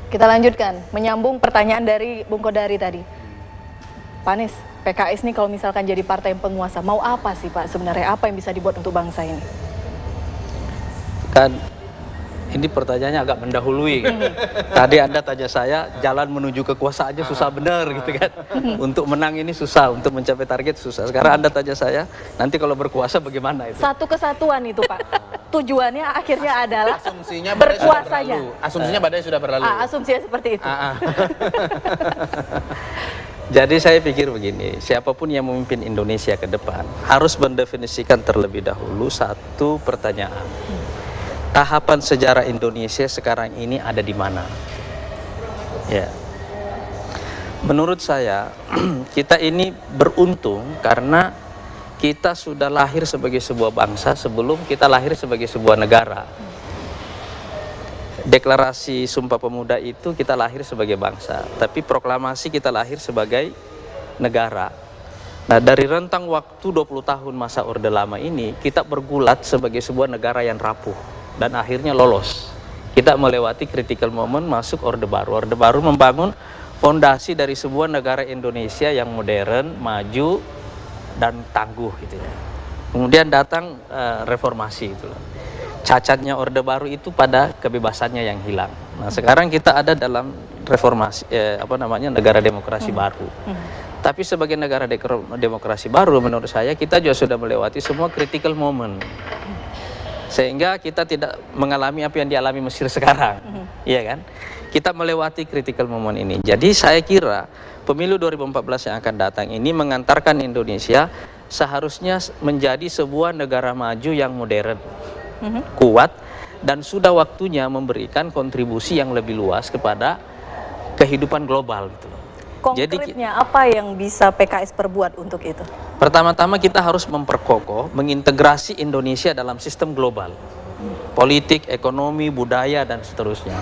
Kita lanjutkan, menyambung pertanyaan dari Bung Kodari tadi. Pak Anies, PKS ini kalau misalkan jadi partai yang penguasa, mau apa sih Pak sebenarnya? Apa yang bisa dibuat untuk bangsa ini? Kan ini pertanyaannya agak mendahului. Tadi Anda tanya saya, jalan menuju kekuasaan aja susah benar gitu kan. Untuk menang ini susah, untuk mencapai target susah. Sekarang Anda tanya saya, nanti kalau berkuasa bagaimana itu? Satu kesatuan itu Pak. Tujuannya akhirnya adalah Asumsinya berkuasanya. Asumsinya badai sudah berlalu. Asumsinya seperti itu. Jadi saya pikir begini, siapapun yang memimpin Indonesia ke depan harus mendefinisikan terlebih dahulu satu pertanyaan. Tahapan sejarah Indonesia sekarang ini ada di mana? Ya. Menurut saya, kita ini beruntung karena kita sudah lahir sebagai sebuah bangsa sebelum kita lahir sebagai sebuah negara. Deklarasi Sumpah Pemuda itu kita lahir sebagai bangsa, tapi proklamasi kita lahir sebagai negara. Nah, dari rentang waktu 20 tahun masa Orde Lama ini, kita bergulat sebagai sebuah negara yang rapuh dan akhirnya lolos. Kita melewati critical moment masuk Orde Baru. Orde Baru membangun fondasi dari sebuah negara Indonesia yang modern, maju, dan tangguh gitu ya. Kemudian datang reformasi itu. Cacatnya Orde Baru itu pada kebebasannya yang hilang. Nah, sekarang kita ada dalam reformasi negara demokrasi baru. Tapi sebagai negara demokrasi baru menurut saya kita juga sudah melewati semua critical moment. Sehingga kita tidak mengalami apa yang dialami Mesir sekarang. Iya kan? Kita melewati critical moment ini. Jadi saya kira pemilu 2014 yang akan datang ini mengantarkan Indonesia seharusnya menjadi sebuah negara maju yang modern, kuat, dan sudah waktunya memberikan kontribusi yang lebih luas kepada kehidupan global gitu loh. Konkretnya apa yang bisa PKS perbuat untuk itu? Pertama-tama kita harus memperkokoh, mengintegrasi Indonesia dalam sistem global. Politik, ekonomi, budaya, dan seterusnya.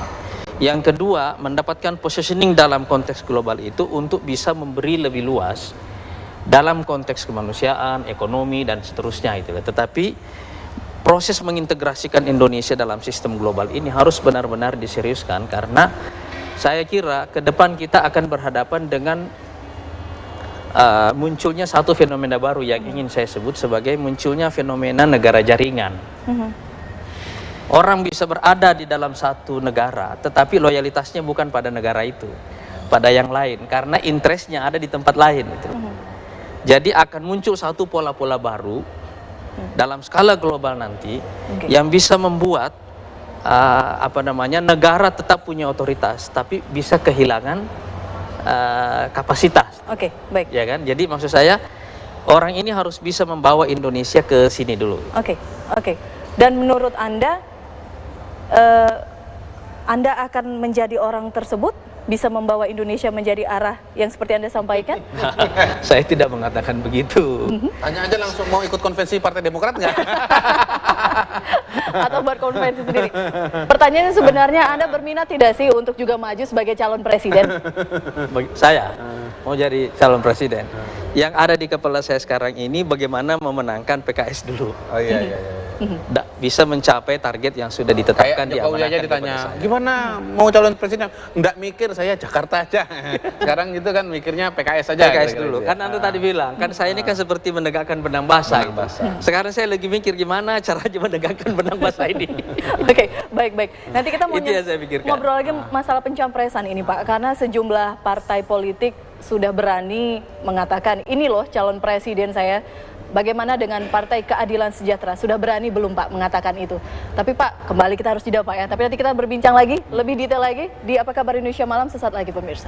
Yang kedua, mendapatkan positioning dalam konteks global itu untuk bisa memberi lebih luas dalam konteks kemanusiaan, ekonomi, dan seterusnya itu. Tetapi proses mengintegrasikan Indonesia dalam sistem global ini harus benar-benar diseriuskan karena saya kira ke depan kita akan berhadapan dengan munculnya satu fenomena baru yang ingin saya sebut sebagai munculnya fenomena negara jaringan. Orang bisa berada di dalam satu negara, tetapi loyalitasnya bukan pada negara itu, pada yang lain, karena interestnya ada di tempat lain. Gitu. Jadi akan muncul satu pola-pola baru dalam skala global nanti yang bisa membuat negara tetap punya otoritas, tapi bisa kehilangan kapasitas. Oke, baik. Ya kan? Jadi maksud saya orang ini harus bisa membawa Indonesia ke sini dulu. Oke. Dan menurut Anda akan menjadi orang tersebut? Bisa membawa Indonesia menjadi arah yang seperti Anda sampaikan? Saya tidak mengatakan begitu. Tanya aja langsung, mau ikut konvensi Partai Demokrat nggak? Atau berkonvensi sendiri. Pertanyaannya sebenarnya Anda berminat tidak sih untuk juga maju sebagai calon presiden? Saya mau jadi calon presiden. Yang ada di kepala saya sekarang ini bagaimana memenangkan PKS dulu. Oh iya. Bisa mencapai target yang sudah ditetapkan. Kayak Jokowi aja ditanya, gimana mau calon presiden? Nggak mikir, saya Jakarta aja. Sekarang gitu kan mikirnya PKS aja. PKS dulu. Kan Anda tadi bilang, kan saya ini kan seperti menegakkan benang basah. Sekarang saya lagi mikir gimana caranya menegakkan benang basah ini. Oke, baik. Nanti kita mau ngobrol lagi masalah pencapresan ini Pak, karena sejumlah partai politik sudah berani mengatakan ini loh calon presiden saya. Bagaimana dengan Partai Keadilan Sejahtera? Sudah berani belum Pak mengatakan itu? Tapi Pak, kembali kita harus jeda Pak ya. Tapi nanti kita berbincang lagi, lebih detail lagi di Apa Kabar Indonesia Malam sesaat lagi pemirsa.